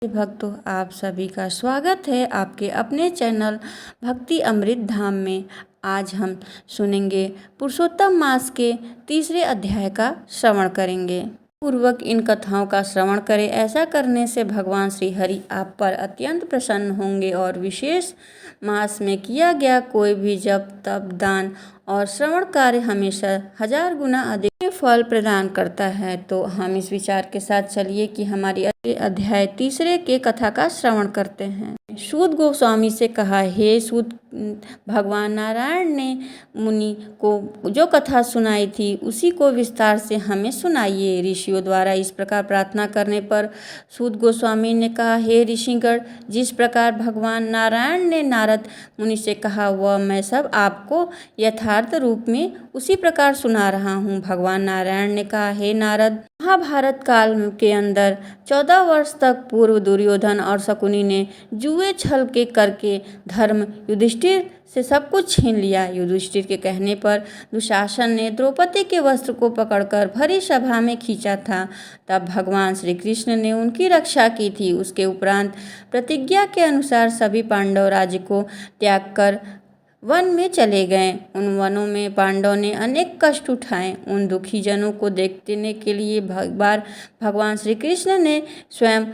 भक्तों, आप सभी का स्वागत है आपके अपने चैनल भक्ति अमृत धाम में। आज हम सुनेंगे पुरुषोत्तम मास के तीसरे अध्याय का श्रवण करेंगे। पूर्वक इन कथाओं का श्रवण करें। ऐसा करने से भगवान श्री हरि आप पर अत्यंत प्रसन्न होंगे और विशेष मास में किया गया कोई भी जप तप दान और श्रवण कार्य हमेशा 1000 गुना अधिक फल प्रदान करता है। तो हम इस विचार के साथ चलिए कि हमारी अध्याय तीसरे के कथा का श्रवण करते हैं। सूत गोस्वामी से कहा, हे सूत, भगवान नारायण ने मुनि को जो कथा सुनाई थी उसी को विस्तार से हमें सुनाइए। ऋषियों द्वारा इस प्रकार प्रार्थना करने पर सूत गोस्वामी ने कहा, हे ऋषिगण, जिस प्रकार भगवान नारायण ने नारद मुनि से कहा वह मैं सब आपको यथार्थ रूप में उसी प्रकार सुना रहा हूँ। भगवान नारायण ने कहा, हे नारद, महाभारत काल के अंदर 14 वर्ष तक पूर्व दुर्योधन और शकुनी ने जुए छल के करके धर्म युधिष्ठिर से सब कुछ छीन लिया। युधिष्ठिर के कहने पर दुशासन ने द्रौपदी के वस्त्र को पकड़कर भरी सभा में खींचा था। तब भगवान श्री कृष्ण ने उनकी रक्षा की थी। उसके उपरांत प्रतिज्ञा के अनुसार सभी पांडव राज्य को त्याग कर वन में चले गए। उन वनों में पांडवों ने अनेक कष्ट उठाए। उन दुखी जनों को देखने के लिए एक बार भगवान श्री कृष्ण ने स्वयं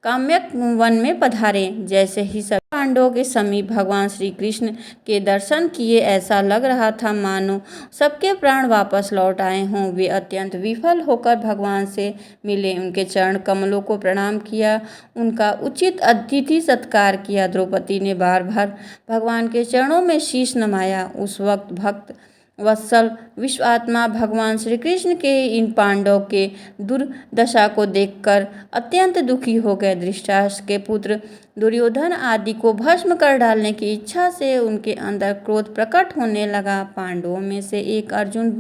काम्यक वन में पधारे। जैसे ही सभी पांडवों के समीप भगवान श्री कृष्ण के दर्शन किए, ऐसा लग रहा था मानो सबके प्राण वापस लौट आए हों। वे अत्यंत विफल होकर भगवान से मिले, उनके चरण कमलों को प्रणाम किया, उनका उचित अतिथि सत्कार किया। द्रौपदी ने बार बार भगवान के चरणों में शीश नमाया। उस वक्त भक्त वत्सल विश्वात्मा भगवान श्री कृष्ण के इन पांडवों के दुर्दशा को देखकर अत्यंत दुखी हो गए। धृतराष्ट्र के पुत्र दुर्योधन आदि को भस्म कर डालने की इच्छा से उनके अंदर क्रोध प्रकट होने लगा। पांडवों में से एक अर्जुन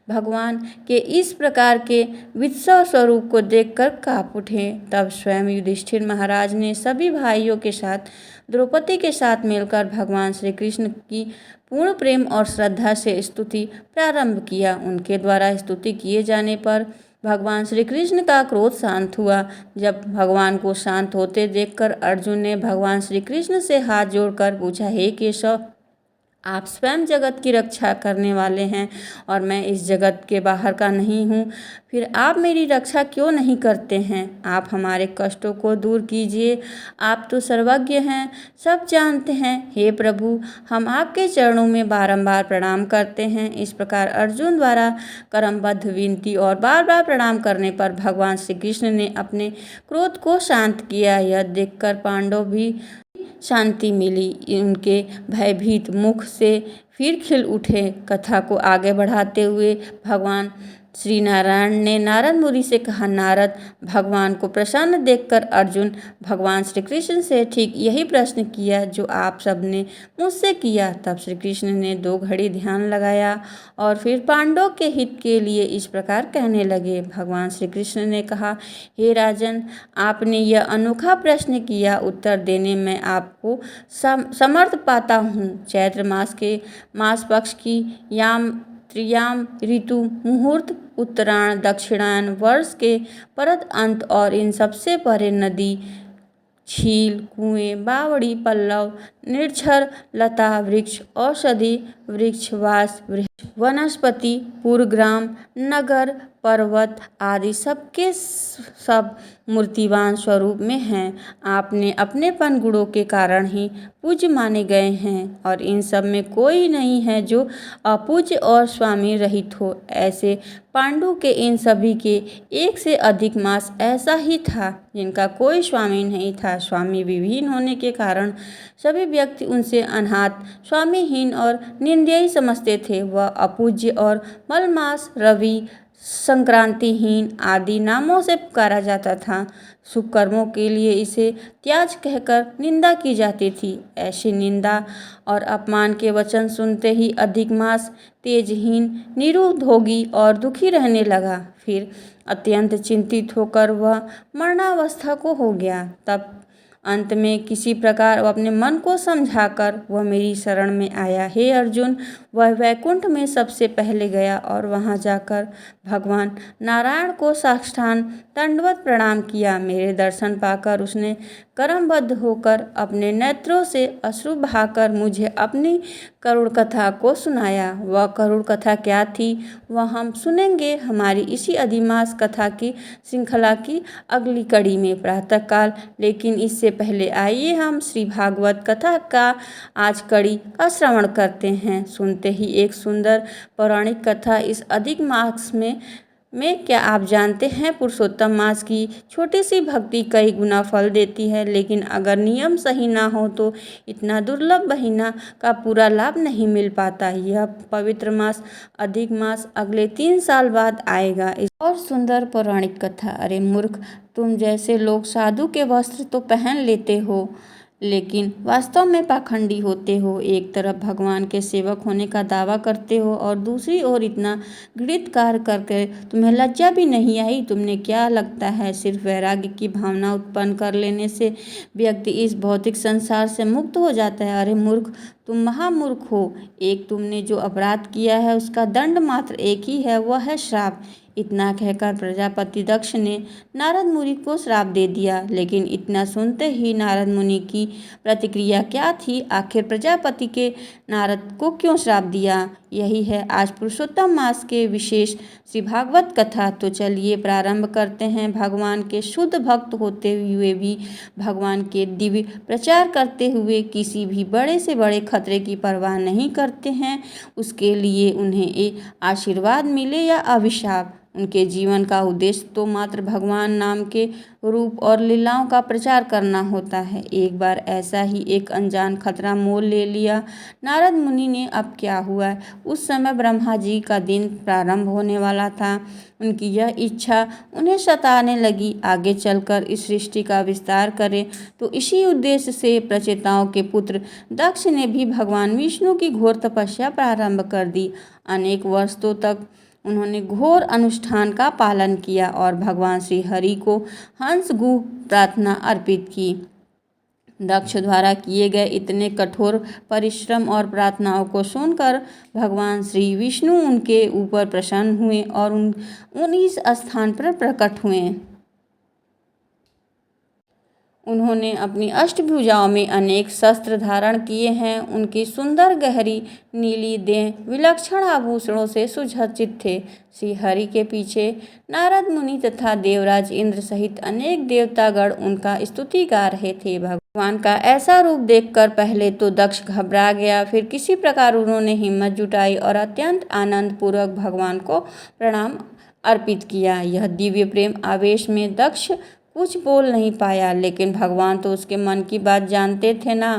भगवान के इस प्रकार के वित्सव स्वरूप को देखकर कांप उठे। तब स्वयं युधिष्ठिर महाराज ने सभी भाइयों के साथ द्रौपदी के साथ मिलकर भगवान श्री कृष्ण की पूर्ण प्रेम और श्रद्धा से स्तुति प्रारंभ किया। उनके द्वारा स्तुति किए जाने पर भगवान श्री कृष्ण का क्रोध शांत हुआ। जब भगवान को शांत होते देखकर अर्जुन ने भगवान श्री कृष्ण से हाथ जोड़कर पूछा, हे केशव, आप स्वयं जगत की रक्षा करने वाले हैं और मैं इस जगत के बाहर का नहीं हूँ, फिर आप मेरी रक्षा क्यों नहीं करते हैं? आप हमारे कष्टों को दूर कीजिए, आप तो सर्वज्ञ हैं, सब जानते हैं। हे प्रभु, हम आपके चरणों में बारंबार प्रणाम करते हैं। इस प्रकार अर्जुन द्वारा क्रमबद्ध विनती और बार बार प्रणाम करने पर भगवान श्री कृष्ण ने अपने क्रोध को शांत किया। यह देखकर पांडव भी शांति मिली। उनके भयभीत मुख से फिर खिल उठे। कथा को आगे बढ़ाते हुए भगवान श्री नारायण ने नारद मुनि से कहा, नारद, भगवान को प्रसन्न देखकर अर्जुन भगवान श्री कृष्ण से ठीक यही प्रश्न किया जो आप सबने मुझसे किया। तब श्री कृष्ण ने 2 घड़ी ध्यान लगाया और फिर पांडवों के हित के लिए इस प्रकार कहने लगे। भगवान श्री कृष्ण ने कहा, हे राजन, आपने यह अनोखा प्रश्न किया, उत्तर देने में आपको समर्थ पाता हूँ। चैत्र मास के मास पक्ष की याम त्रियाम ऋतु मुहूर्त उत्तरायण दक्षिणायन वर्ष के परत अंत और इन सबसे परे नदी, झील, कुएं, बावड़ी, पल्लव, निर्झर, लता वृक्ष, औषधि वृक्ष, वास वृक्ष, वनस्पति, पुरग्राम, नगर, पर्वत आदि सबके सब मूर्तिवान स्वरूप में हैं। आपने अपनेपन गुणों के कारण ही पूज्य माने गए हैं और इन सब में कोई नहीं है जो अपूज्य और स्वामी रहित हो। ऐसे पांडु के इन सभी के एक से अधिक मास ऐसा ही था जिनका कोई स्वामी नहीं था। स्वामी विहीन होने के कारण सभी व्यक्ति उनसे अनाथ, स्वामीहीन और निंदनीय समझते थे। वह अपूज्य और मलमास, रवि, संक्रांतिहीन आदि नामों से पुकारा जाता था। शुभ कर्मों के लिए इसे त्याज कहकर निंदा की जाती थी। ऐसी निंदा और अपमान के वचन सुनते ही अधिक मास तेजहीन, निरुद्योगी और दुखी रहने लगा। फिर अत्यंत चिंतित होकर वह मरणावस्था को हो गया। तब अंत में किसी प्रकार वह अपने मन को समझाकर वह मेरी शरण में आया। हे अर्जुन, वह वैकुंठ में सबसे पहले गया और वहां जाकर भगवान नारायण को साष्टांग दंडवत प्रणाम किया। मेरे दर्शन पाकर उसने कर्मबद्ध होकर अपने नेत्रों से अश्रु बहाकर मुझे अपनी करुण कथा को सुनाया। वह करुण कथा क्या थी वह हम सुनेंगे हमारी इसी अधिमास कथा की श्रृंखला की अगली कड़ी में प्रातःकाल। लेकिन इससे पहले आइए हम श्री भागवत कथा का आज कड़ी का श्रवण करते हैं। सुनते ही एक सुंदर पौराणिक कथा इस अधिक मास में क्या आप जानते हैं पुरुषोत्तम मास की छोटी सी भक्ति कई गुना फल देती है, लेकिन अगर नियम सही ना हो तो इतना दुर्लभ महीना का पूरा लाभ नहीं मिल पाता। यह पवित्र मास अधिक मास अगले 3 साल बाद आएगा। इस और सुंदर पौराणिक कथा। अरे मूर्ख, तुम जैसे लोग साधु के वस्त्र तो पहन लेते हो लेकिन वास्तव में पाखंडी होते हो। एक तरफ भगवान के सेवक होने का दावा करते हो और दूसरी ओर इतना घृणित कार्य करके तुम्हें लज्जा भी नहीं आई। तुमने क्या लगता है सिर्फ वैराग्य की भावना उत्पन्न कर लेने से व्यक्ति इस भौतिक संसार से मुक्त हो जाता है? अरे मूर्ख, तुम महामूर्ख हो। एक तुमने जो अपराध किया है उसका दंड मात्र एक ही है, वह है श्राप। इतना कहकर प्रजापति दक्ष ने नारद मुनि को श्राप दे दिया। लेकिन इतना सुनते ही नारद मुनि की प्रतिक्रिया क्या थी? आखिर प्रजापति के नारद को क्यों श्राप दिया? यही है आज पुरुषोत्तम मास के विशेष श्री भागवत कथा। तो चलिए प्रारंभ करते हैं। भगवान के शुद्ध भक्त होते हुए भी भगवान के दिव्य प्रचार करते हुए किसी भी बड़े से बड़े खतरे की परवाह नहीं करते हैं, उसके लिए उन्हें एक आशीर्वाद मिले या अभिशाप। उनके जीवन का उद्देश्य तो मात्र भगवान नाम के रूप और लीलाओं का प्रचार करना होता है। एक बार ऐसा ही एक अनजान खतरा मोल ले लिया नारद मुनि ने। अब क्या हुआ? उस समय ब्रह्मा जी का दिन प्रारंभ होने वाला था। उनकी यह इच्छा उन्हें सताने लगी आगे चलकर इस सृष्टि का विस्तार करें। तो इसी उद्देश्य से प्रचेताओं के पुत्र दक्ष ने भी भगवान विष्णु की घोर तपस्या प्रारंभ कर दी। अनेक वर्षों तक उन्होंने घोर अनुष्ठान का पालन किया और भगवान श्री हरि को हंस गुह प्रार्थना अर्पित की। दक्ष द्वारा किए गए इतने कठोर परिश्रम और प्रार्थनाओं को सुनकर भगवान श्री विष्णु उनके ऊपर प्रसन्न हुए और उन इस स्थान पर प्रकट हुए। उन्होंने अपनी अष्टभुजाओं में अनेक शस्त्र धारण किए हैं। उनकी सुंदर गहरी नीली देह विलक्षण आभूषणों से सुसज्जित थे। श्री हरि के पीछे नारद मुनि तथा देवराज इंद्र सहित अनेक देवतागण उनका स्तुति गा रहे थे। भगवान का ऐसा रूप देखकर पहले तो दक्ष घबरा गया, फिर किसी प्रकार उन्होंने हिम्मत जुटाई और अत्यंत आनंद पूर्वक भगवान को प्रणाम अर्पित किया। यह दिव्य प्रेम आवेश में दक्ष कुछ बोल नहीं पाया, लेकिन भगवान तो उसके मन की बात जानते थे ना।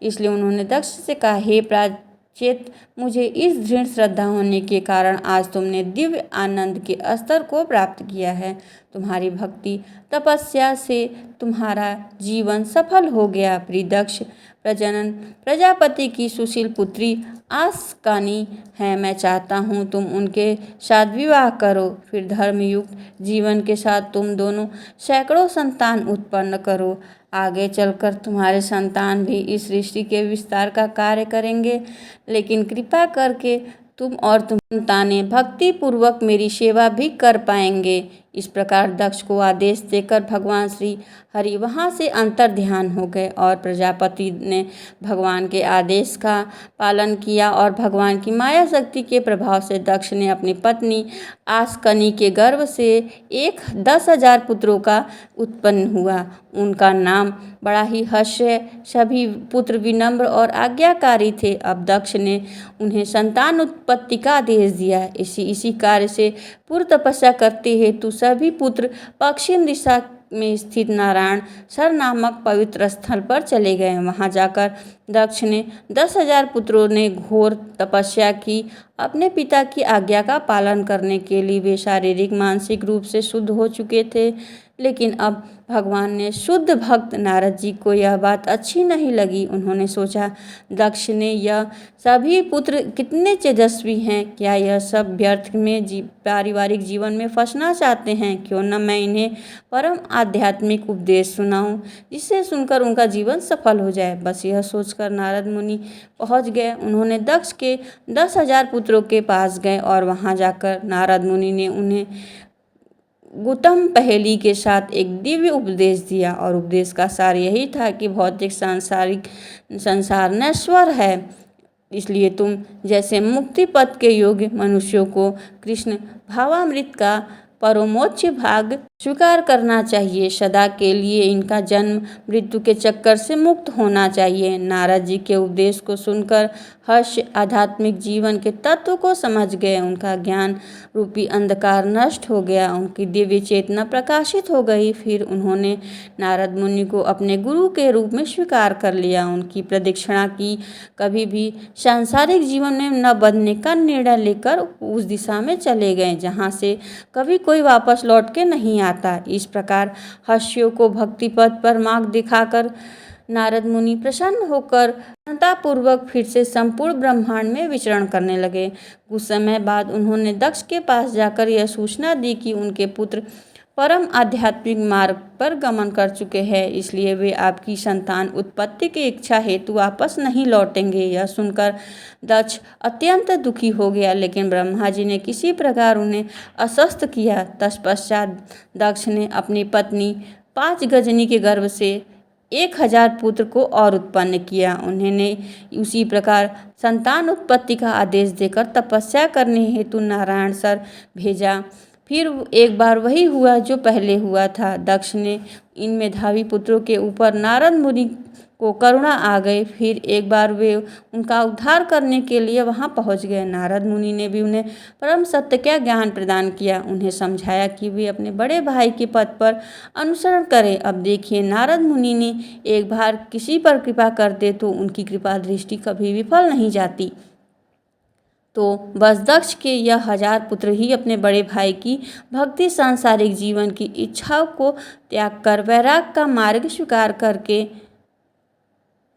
इसलिए उन्होंने दक्ष से कहा, हे प्राचेत, मुझे इस दृढ़ श्रद्धा होने के कारण आज तुमने दिव्य आनंद के स्तर को प्राप्त किया है। तुम्हारी भक्ति तपस्या से तुम्हारा जीवन सफल हो गया। प्रिय दक्ष, प्रजनन प्रजापति की सुशील पुत्री आस्कानी है। मैं चाहता हूँ तुम उनके साथ विवाह करो, फिर धर्मयुक्त जीवन के साथ तुम दोनों सैकड़ों संतान उत्पन्न करो। आगे चलकर तुम्हारे संतान भी इस सृष्टि के विस्तार का कार्य करेंगे। लेकिन कृपा करके तुम और तुम संतानें भक्ति पूर्वक मेरी सेवा भी कर पाएंगे। इस प्रकार दक्ष को आदेश देकर भगवान श्री हरि वहाँ से अंतर ध्यान हो गए और प्रजापति ने भगवान के आदेश का पालन किया और भगवान की माया शक्ति के प्रभाव से दक्ष ने अपनी पत्नी आस्कनी के गर्भ से 10,000 पुत्रों का उत्पन्न हुआ। उनका नाम बड़ा ही हर्ष्य, सभी पुत्र विनम्र और आज्ञाकारी थे। अब दक्ष ने उन्हें संतान उत्पत्ति का आदेश दिया। इसी कार्य से पूर्व तपस्या करते हेतु सभी पुत्र पश्चिम दिशा में स्थित नारायण सर नामक पवित्र स्थल पर चले गए। वहां जाकर दक्ष ने 10,000 पुत्रों ने घोर तपस्या की अपने पिता की आज्ञा का पालन करने के लिए वे शारीरिक मानसिक रूप से शुद्ध हो चुके थे। लेकिन अब भगवान ने शुद्ध भक्त नारद जी को यह बात अच्छी नहीं लगी। उन्होंने सोचा, दक्ष ने यह सभी पुत्र कितने तेजस्वी हैं, क्या यह सब व्यर्थ में पारिवारिक जीवन में फंसना चाहते हैं? क्यों न मैं इन्हें परम आध्यात्मिक उपदेश सुनाऊं, जिससे सुनकर उनका जीवन सफल हो जाए। बस यह सोचकर नारद मुनि पहुंच गए। उन्होंने दक्ष के 10,000 पुत्रों के पास गए और वहां जाकर नारद मुनि ने उन्हें गौतम पहेली के साथ एक दिव्य उपदेश दिया। और उपदेश का सार यही था कि भौतिक सांसारिक संसार नश्वर है, इसलिए तुम जैसे मुक्ति पथ के योग्य मनुष्यों को कृष्ण भावामृत का परमोच्च भाग स्वीकार करना चाहिए। सदा के लिए इनका जन्म मृत्यु के चक्कर से मुक्त होना चाहिए। नारद जी के उपदेश को सुनकर हर्ष आध्यात्मिक जीवन के तत्व को समझ गए। उनका ज्ञान रूपी अंधकार नष्ट हो गया, उनकी दिव्य चेतना प्रकाशित हो गई। फिर उन्होंने नारद मुनि को अपने गुरु के रूप में स्वीकार कर लिया, उनकी प्रदक्षिणा की, कभी भी सांसारिक जीवन में न बदलने का निर्णय लेकर उस दिशा में चले गए जहाँ से कभी कोई वापस लौट के नहीं आता। इस प्रकार हर्षियों को भक्ति पथ पर मार्ग दिखाकर नारद मुनि प्रसन्न होकर पूर्वक फिर से संपूर्ण ब्रह्मांड में विचरण करने लगे। कुछ समय बाद उन्होंने दक्ष के पास जाकर यह सूचना दी कि उनके पुत्र परम आध्यात्मिक मार्ग पर गमन कर चुके हैं, इसलिए वे आपकी संतान उत्पत्ति की इच्छा हेतु वापस नहीं लौटेंगे। यह सुनकर दक्ष अत्यंत दुखी हो गया, लेकिन ब्रह्मा जी ने किसी प्रकार उन्हें आश्वस्त किया। तत्पश्चात दक्ष ने अपनी पत्नी 5 गजनी के गर्भ से 1000 पुत्र को और उत्पन्न किया। उन्होंने उसी प्रकार संतान उत्पत्ति का आदेश देकर तपस्या करने हेतु नारायण सर भेजा। फिर एक बार वही हुआ जो पहले हुआ था। दक्ष ने इन मेधावी पुत्रों के ऊपर नारद मुनि को करुणा आ गई। फिर एक बार वे उनका उद्धार करने के लिए वहां पहुंच गए। नारद मुनि ने भी उन्हें परम सत्य का ज्ञान प्रदान किया, उन्हें समझाया कि वे अपने बड़े भाई के पथ पर अनुसरण करें। अब देखिए, नारद मुनि ने एक बार किसी पर कृपा कर दे तो उनकी कृपा दृष्टि कभी विफल नहीं जाती। तो बस दक्ष के यह 1000 पुत्र ही अपने बड़े भाई की भक्ति सांसारिक जीवन की इच्छाओं को त्याग कर वैराग का मार्ग स्वीकार करके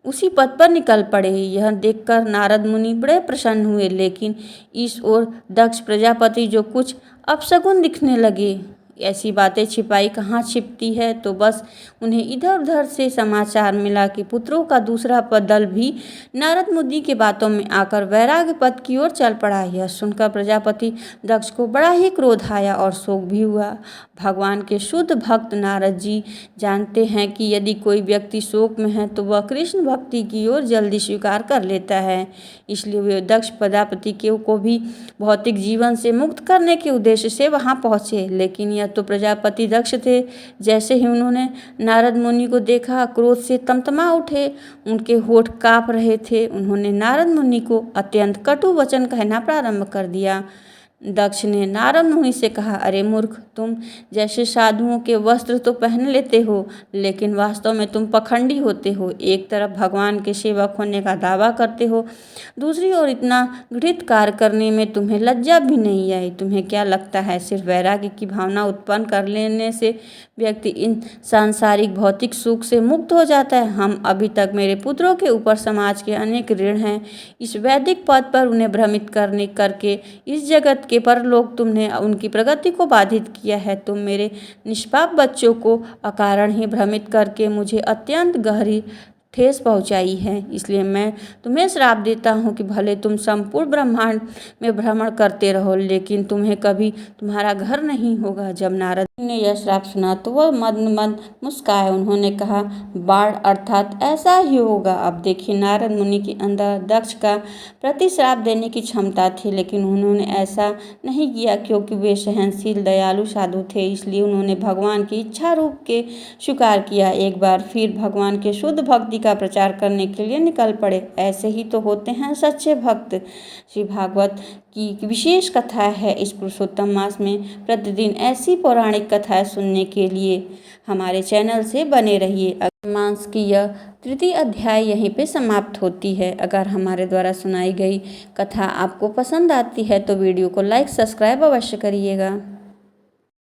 उसी पथ पर निकल पड़े। यह देखकर नारद मुनि बड़े प्रसन्न हुए, लेकिन इस ओर दक्ष प्रजापति जो कुछ अपशगुन दिखने लगे। ऐसी बातें छिपाई कहाँ छिपती है। तो बस उन्हें इधर उधर से समाचार मिला कि पुत्रों का दूसरा दल भी नारद मुनि की बातों में आकर वैराग्य पथ की ओर चल पड़ा। यह सुनकर प्रजापति दक्ष को बड़ा ही क्रोध आया और शोक भी हुआ। भगवान के शुद्ध भक्त नारद जी जानते हैं कि यदि कोई व्यक्ति शोक में है तो वह कृष्ण भक्ति की ओर जल्दी स्वीकार कर लेता है। इसलिए वे दक्ष प्रजापति को भी भौतिक जीवन से मुक्त करने के उद्देश्य से वहां पहुंचे। लेकिन यह तो प्रजापति दक्ष थे। जैसे ही उन्होंने नारद मुनि को देखा, क्रोध से तमतमा उठे, उनके होठ कांप रहे थे। उन्होंने नारद मुनि को अत्यंत कटु वचन कहना प्रारंभ कर दिया। दक्ष ने नारद मुनि से कहा, अरे मूर्ख, तुम जैसे साधुओं के वस्त्र तो पहन लेते हो, लेकिन वास्तव में तुम पखंडी होते हो। एक तरफ भगवान के सेवक होने का दावा करते हो, दूसरी ओर इतना घृणित कार्य करने में तुम्हें लज्जा भी नहीं आई। तुम्हें क्या लगता है सिर्फ वैराग्य की भावना उत्पन्न कर लेने से व्यक्ति इन सांसारिक भौतिक सुख से मुक्त हो जाता है? हम अभी तक मेरे पुत्रों के ऊपर समाज के अनेक ऋण हैं। इस वैदिक पद पर उन्हें भ्रमित करके इस जगत के परलोक तुमने उनकी प्रगति को बाधित किया है। तुम मेरे निष्पाप बच्चों को अकारण ही भ्रमित करके मुझे अत्यंत गहरी ठेस पहुंचाई है। इसलिए मैं तुम्हें श्राप देता हूँ कि भले तुम संपूर्ण ब्रह्मांड में भ्रमण करते रहो, लेकिन तुम्हें कभी तुम्हारा घर नहीं होगा। जब नारद ने यह श्राप सुना तो वह मंद मुस्काए। उन्होंने कहा, बाढ़ अर्थात ऐसा ही होगा। अब देखिए, नारद मुनि के अंदर दक्ष का प्रति श्राप देने की क्षमता थी, लेकिन उन्होंने ऐसा नहीं किया क्योंकि वे सहनशील दयालु साधु थे। इसलिए उन्होंने भगवान की इच्छा रूप के स्वीकार किया। एक बार फिर भगवान के शुद्ध भक्ति भक्ति का प्रचार करने के लिए निकल पड़े। ऐसे ही तो होते हैं सच्चे भक्त। श्री भागवत की विशेष कथा है इस पुरुषोत्तम मास में। प्रतिदिन ऐसी पौराणिक कथाएं सुनने के लिए हमारे चैनल से बने रहिए। मास की यह तृतीय अध्याय यहीं पे समाप्त होती है। अगर हमारे द्वारा सुनाई गई कथा आपको पसंद आती है तो वीडियो को लाइक सब्सक्राइब अवश्य करिएगा।